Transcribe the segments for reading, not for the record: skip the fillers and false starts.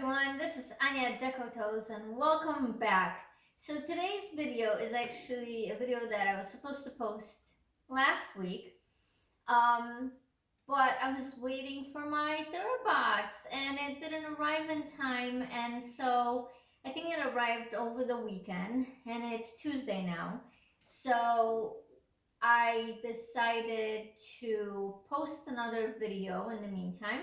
everyone, this is Anya Decotos and welcome back. So today's video is actually a video that I was supposed to post last week, but I was waiting for my Therabox and it didn't arrive in time, and so I think it arrived over the weekend and it's Tuesday now. So I decided to post another video in the meantime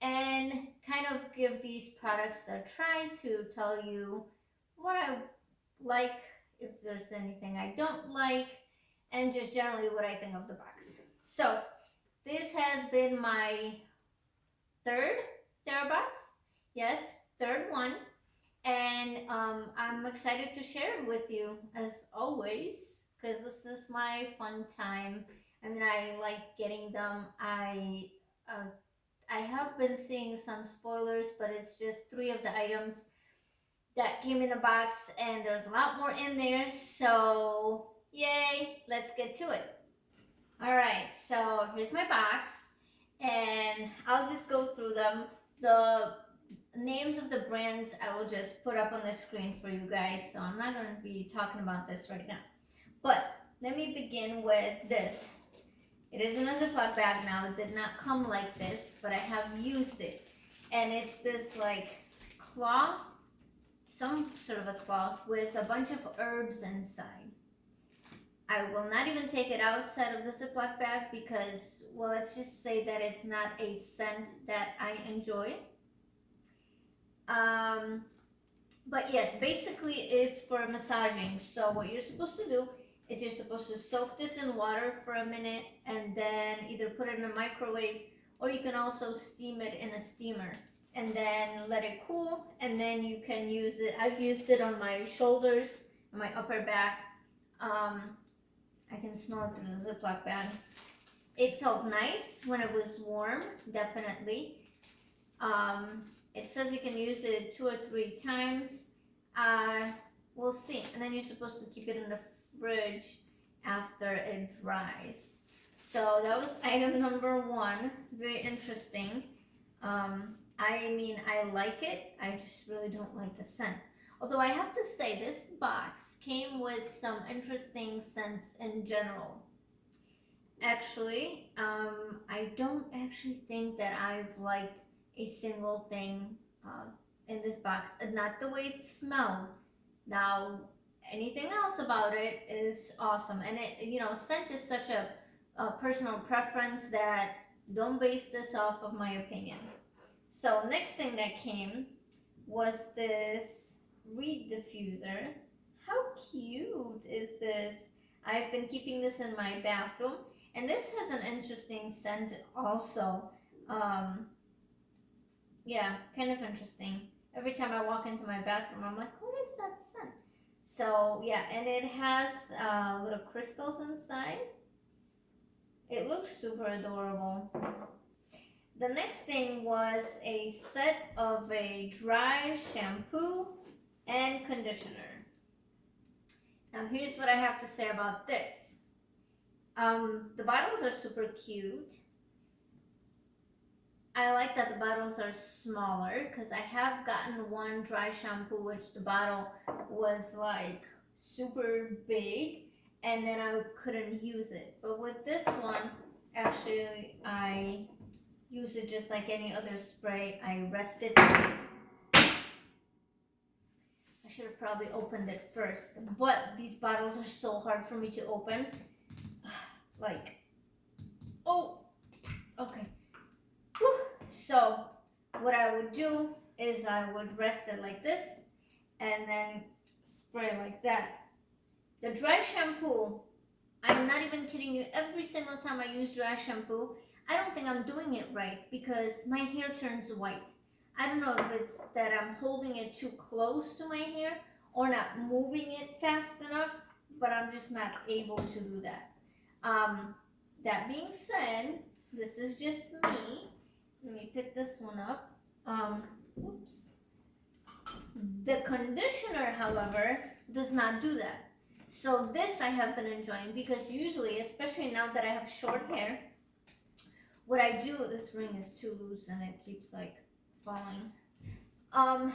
and kind of give these products a try to tell you what I like, if there's anything I don't like, and just generally what I think of the box. So this has been my third Therabox. Yes, third one. And I'm excited to share it with you as always because this is my fun time. I mean, I like getting them. I have been seeing some spoilers, but it's just 3 of the items that came in the box, and there's a lot more in there. So, yay, let's get to it. All right, so here's my box, and I'll just go through them. The names of the brands I will just put up on the screen for you guys, so I'm not going to be talking about this right now. But let me begin with this. It is in a Ziploc bag now. It did not come like this, but I have used it. And it's this like cloth, some sort of a cloth with a bunch of herbs inside. I will not even take it outside of the Ziploc bag because, well, let's just say that it's not a scent that I enjoy. But yes, basically it's for massaging. So what you're supposed to do is you're supposed to soak this in water for a minute and then either put it in a microwave, or you can also steam it in a steamer and then let it cool, and then you can use it. I've used it on my shoulders, my upper back. I can smell it through the Ziploc bag. It felt nice when it was warm, definitely. It says you can use it 2 or 3 times. We'll see. And then you're supposed to keep it in the fridge after it dries. So that was item number 1. Very interesting. I mean, I like it. I just really don't like the scent. Although I have to say, this box came with some interesting scents in general. Actually, I don't actually think that I've liked a single thing in this box, and not the way it smelled. Now, anything else about it is awesome, and it, scent is such a personal preference that don't base this off of my opinion. So next thing that came was this reed diffuser. How cute is this? I've been keeping this in my bathroom, and this has an interesting scent also. Yeah, kind of interesting. Every time I walk into my bathroom, I'm like, what is that scent? So yeah, and it has little crystals inside. It looks super adorable. The next thing was a set of a dry shampoo and conditioner. Now here's what I have to say about this. The bottles are super cute. I like that the bottles are smaller because I have gotten one dry shampoo which the bottle was like super big and then I couldn't use it. But with this one, actually I use it just like any other spray. I rest it. I should have probably opened it first, but these bottles are so hard for me to open. Like, oh, okay. Whew. So what I would do is I would rest it like this and then spray like that. The dry shampoo, I'm not even kidding you, every single time I use dry shampoo, I don't think I'm doing it right because my hair turns white. I don't know if it's that I'm holding it too close to my hair or not moving it fast enough, but I'm just not able to do that. That being said, this is just me. Let me pick this one up. Oops. The conditioner, however, does not do that. So this I have been enjoying because usually, especially now that I have short hair, what I do, this ring is too loose and it keeps like falling. Um,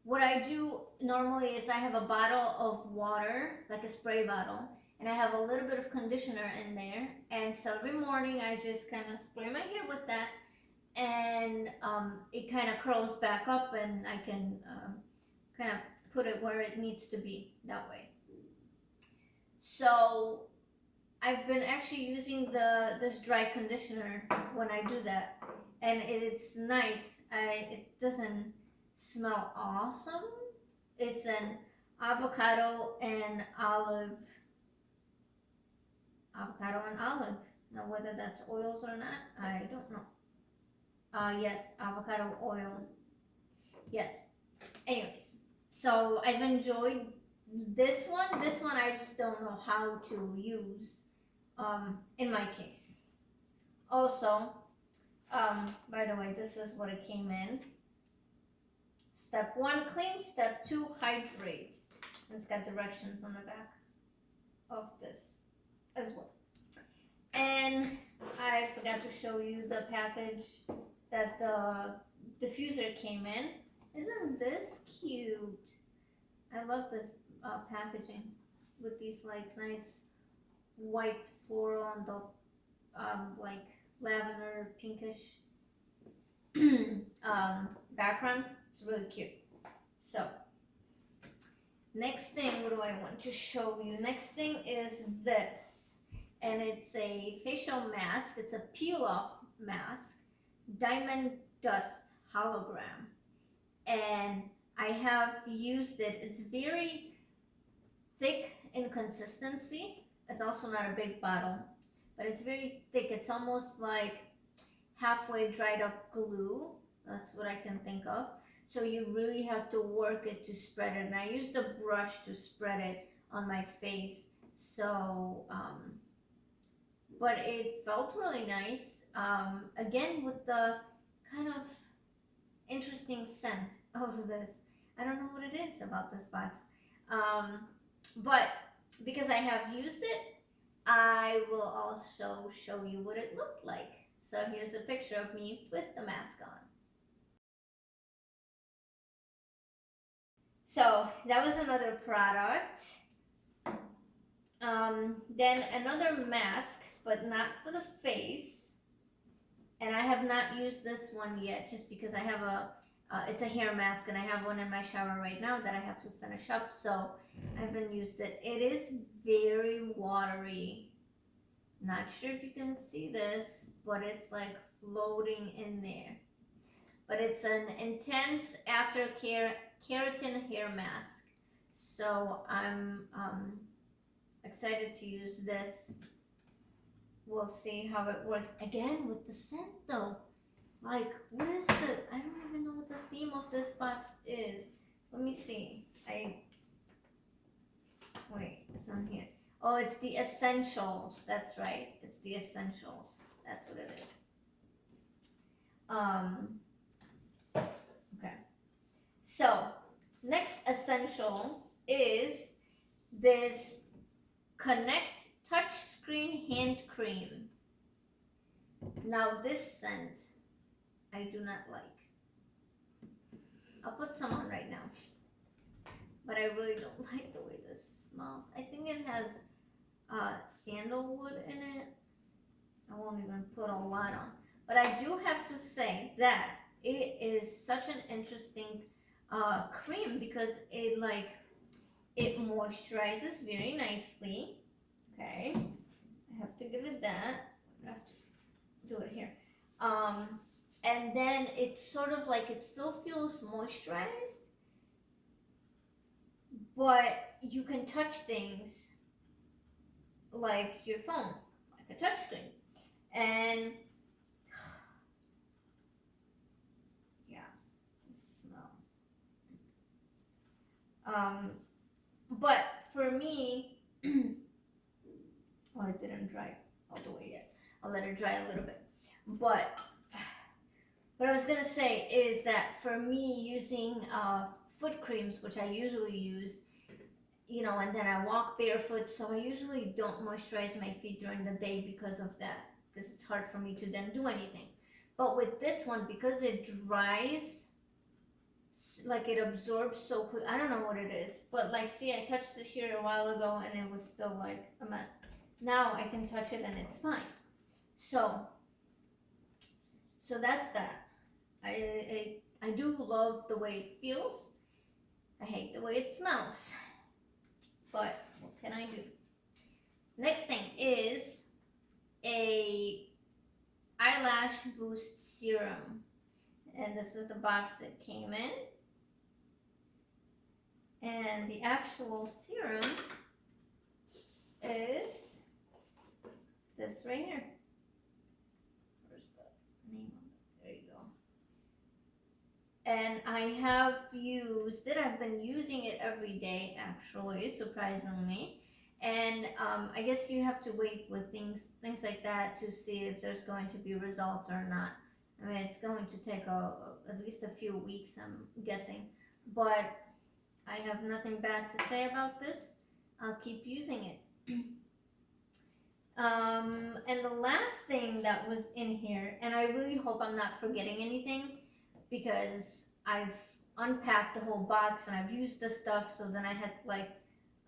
what I do normally is I have a bottle of water, like a spray bottle, and I have a little bit of conditioner in there. And so every morning I just kind of spray my hair with that, and it kind of curls back up, and I can kind of put it where it needs to be that way. So I've been actually using this dry conditioner when I do that, and it's nice. It doesn't smell awesome. It's an avocado and olive. Now whether that's oils or not, I don't know. Yes, avocado oil. Yes. Anyways, so I've enjoyed this one. This one I just don't know how to use. In my case. Also, by the way, this is what it came in. Step 1, clean. Step 2, hydrate. It's got directions on the back of this as well. And I forgot to show you the package that the diffuser came in. Isn't this cute? I love this packaging with these like nice white floral on the like lavender pinkish background. It's really cute. So next thing, what do I want to show you? Next thing is this, and it's a facial mask. It's a peel off mask, diamond dust hologram, and I have used it. It's very thick in consistency. It's also not a big bottle, but it's very thick. It's almost like halfway dried up glue. That's what I can think of. So you really have to work it to spread it. And I used a brush to spread it on my face. So, but it felt really nice. Again, with the kind of interesting scent of this. I don't know what it is about this box. But because I have used it, I will also show you what it looked like. So here's a picture of me with the mask on. So that was another product. Then another mask, but not for the face. And I have not used this one yet, just because I have it's a hair mask, and I have one in my shower right now that I have to finish up. So I haven't used it. It is very watery. Not sure if you can see this, but it's like floating in there. But it's an intense aftercare keratin hair mask. So I'm excited to use this. We'll see how it works. Again, with the scent though. Like, what is I don't even know what the theme of this box is. Let me see. Wait, it's on here. Oh, it's the essentials. That's right. It's the essentials. That's what it is. Okay. So, next essential is this Connect Touchscreen Hand Cream. Now, this scent I do not like. I'll put some on right now. But I really don't like the way this smells. I think it has sandalwood in it. I won't even put a lot on. But I do have to say that it is such an interesting cream, because it moisturizes very nicely. Okay, I have to give it that. I have to do it here. And then it's sort of like, it still feels moisturized, but you can touch things like your phone, like a touch screen. And yeah, smell. But for me, well, it didn't dry all the way yet. I'll let it dry a little bit. But what I was gonna say is that for me, using foot creams, which I usually use, and then I walk barefoot, so I usually don't moisturize my feet during the day because of that, because it's hard for me to then do anything. But with this one, because it dries like it absorbs so quick. I don't know what it is, but like, see, I touched it here a while ago and it was still like a mess. Now I can touch it and it's fine. So that's that. I do love the way it feels. I hate the way it smells, but what can I do? Next thing is a eyelash boost serum, and this is the box it came in. And the actual serum is this right here. Where's the name of it? There you go. And I have used it. I've been using it every day, actually, surprisingly. And I guess you have to wait with things like that to see if there's going to be results or not. I mean, it's going to take at least a few weeks, I'm guessing. But I have nothing bad to say about this. I'll keep using it. And the last thing that was in here, and I really hope I'm not forgetting anything, because I've unpacked the whole box and I've used the stuff, so then I had to like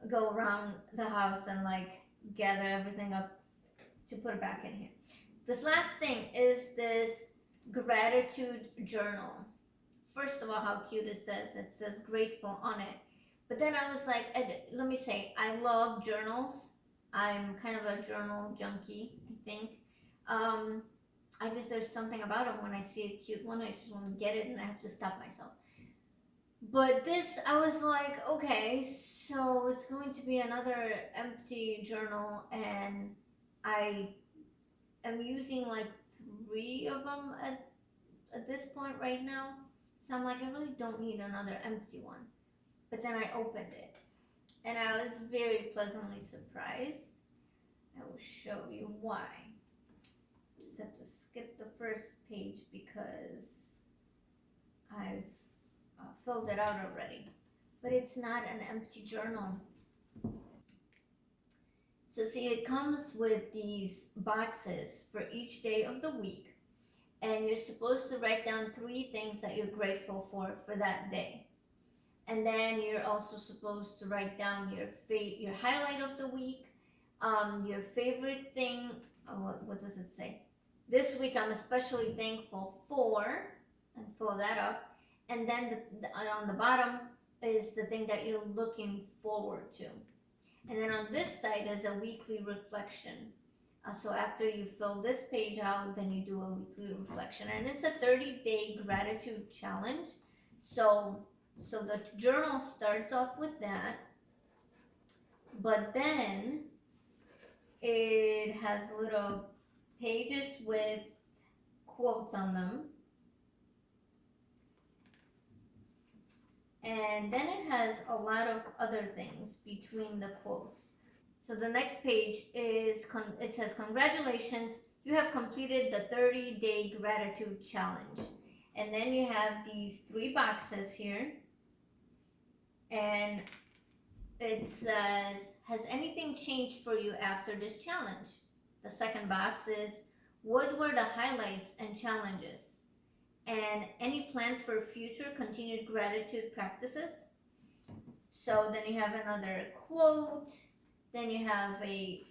go around the house and like gather everything up to put it back in here. This last thing is this gratitude journal. First of all, how cute is this? It says grateful on it. But then I was like, let me say, I love journals. I'm kind of a journal junkie, I think. There's something about them. When I see a cute one, I just want to get it and I have to stop myself. But this, I was like, okay, so it's going to be another empty journal, and I am using like 3 of them at this point right now. So I'm like, I really don't need another empty one. But then I opened it, and I was very pleasantly surprised. I will show you why. Just have to skip the first page because I've filled it out already. But it's not an empty journal. So see, it comes with these boxes for each day of the week, and you're supposed to write down 3 things that you're grateful for that day. And then you're also supposed to write down your highlight of the week, your favorite thing. What does it say? This week I'm especially thankful for, and fill that up. And then on the bottom is the thing that you're looking forward to. And then on this side is a weekly reflection. So after you fill this page out, then you do a weekly reflection. And it's a 30-day gratitude challenge. So the journal starts off with that, but then it has little pages with quotes on them. And then it has a lot of other things between the quotes. So the next page is, it says, congratulations, you have completed the 30-day gratitude challenge. And then you have these 3 boxes here. And it says, has anything changed for you after this challenge? The second box is, what were the highlights and challenges? And any plans for future continued gratitude practices? So then you have another quote. Then you have a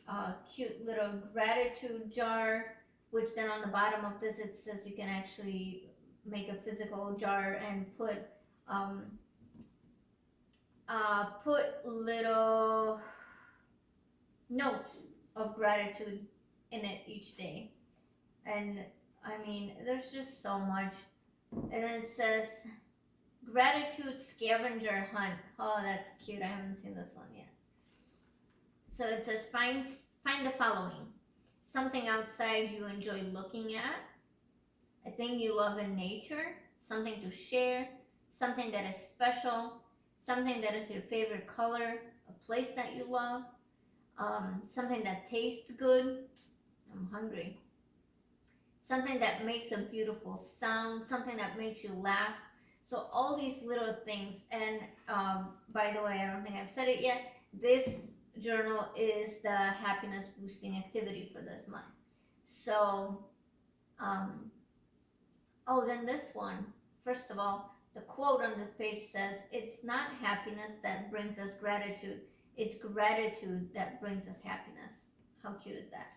cute little gratitude jar, which then on the bottom of this it says you can actually make a physical jar and put little notes of gratitude in it each day. And I mean, there's just so much. And then it says gratitude scavenger hunt. Oh, that's cute. I haven't seen this one yet. So it says find the following: something outside you enjoy looking at, a thing you love in nature, something to share, something that is special, something that is your favorite color, a place that you love, something that tastes good. I'm hungry. Something that makes a beautiful sound, something that makes you laugh. So all these little things. And by the way, I don't think I've said it yet, this journal is the happiness boosting activity for this month. So then this one, first of all, the quote on this page says, "It's not happiness that brings us gratitude, it's gratitude that brings us happiness." How cute is that?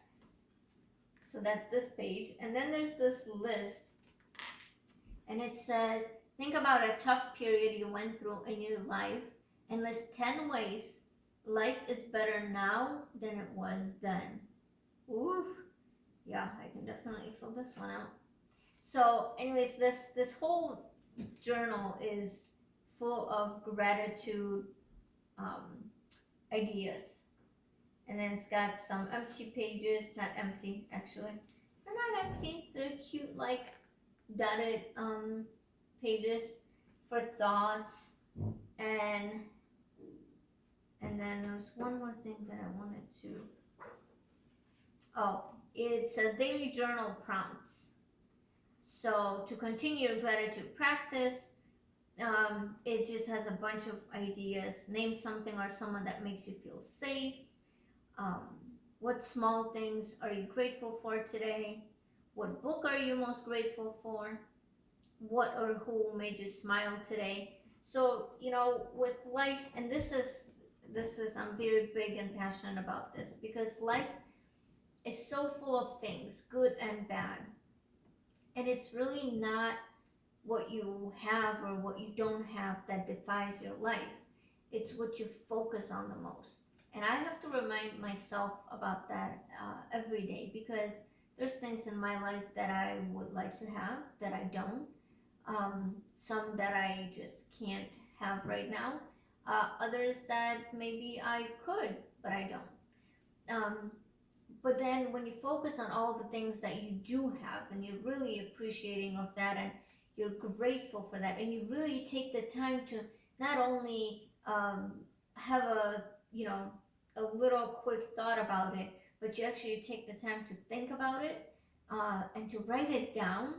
So that's this page. And then there's this list, and it says, think about a tough period you went through in your life and list 10 ways life is better now than it was then. Oof. Yeah, I can definitely fill this one out. So anyways, this whole journal is full of gratitude ideas. And then it's got some empty pages, not empty actually. They're not empty. They're cute, like dotted pages for thoughts. And then there's one more thing that I wanted to. Oh, it says daily journal prompts. So to continue your gratitude practice, it just has a bunch of ideas. Name something or someone that makes you feel safe. What small things are you grateful for today? What book are you most grateful for? What or who made you smile today? So, with life, and this is I'm very big and passionate about this, because life is so full of things, good and bad. And it's really not what you have or what you don't have that defines your life. It's what you focus on the most. And I have to remind myself about that every day, because there's things in my life that I would like to have that I don't. Some that I just can't have right now. Others that maybe I could, but I don't. But then when you focus on all the things that you do have, and you're really appreciating of that, and you're grateful for that, and you really take the time to not only have a little quick thought about it, but you actually take the time to think about it and to write it down,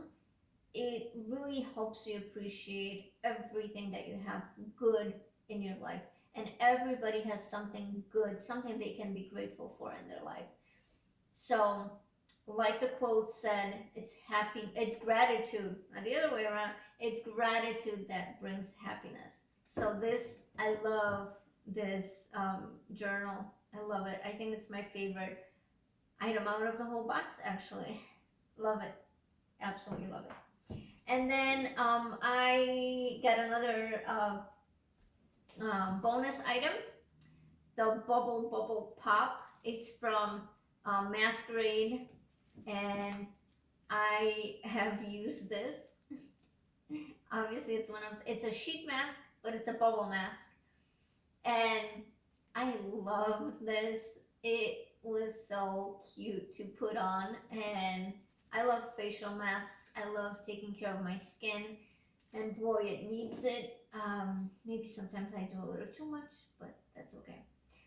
it really helps you appreciate everything that you have good in your life. And everybody has something good, something they can be grateful for in their life. So, like the quote said, it's gratitude, not the other way around, it's gratitude that brings happiness. So I love this journal. I love it. I think it's my favorite item out of the whole box, actually. Love it. Absolutely love it. And then I got another bonus item, the Bubble Pop. It's from Masquerade, and I have used this. Obviously, it's a sheet mask, but it's a bubble mask, and I love this. It was so cute to put on, and I love facial masks. I love taking care of my skin, and boy, it needs it. Maybe sometimes I do a little too much, but that's okay.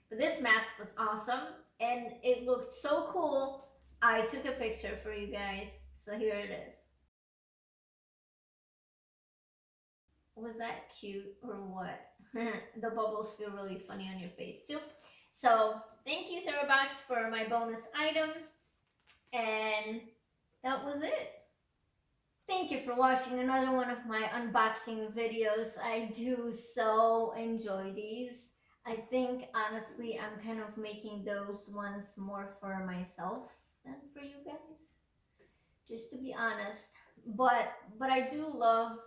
But this mask was awesome, and it looked so cool. I took a picture for you guys, so here it is. Was that cute or what? The bubbles feel really funny on your face too. So thank you, Therabox, for my bonus item, and that was it. Thank you for watching another one of my unboxing videos. I do so enjoy these. I think honestly I'm kind of making those ones more for myself than for you guys, just to be honest. But I do love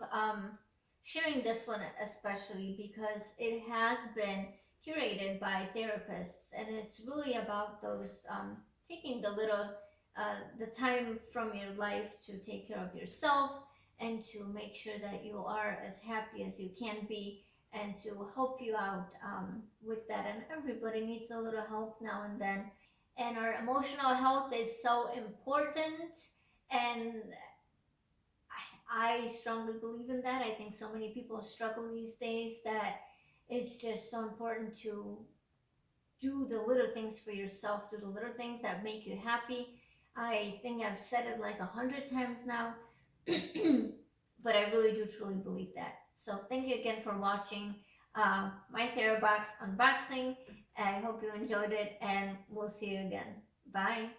sharing this one, especially because it has been curated by therapists, and it's really about those taking the time from your life to take care of yourself and to make sure that you are as happy as you can be, and to help you out with that. And everybody needs a little help now and then. And our emotional health is so important. And I strongly believe in that. I think so many people struggle these days that it's just so important to do the little things for yourself, do the little things that make you happy. I think I've said it like 100 times now, but I really do truly believe that. So thank you again for watching my Therabox unboxing. I hope you enjoyed it, and we'll see you again. Bye.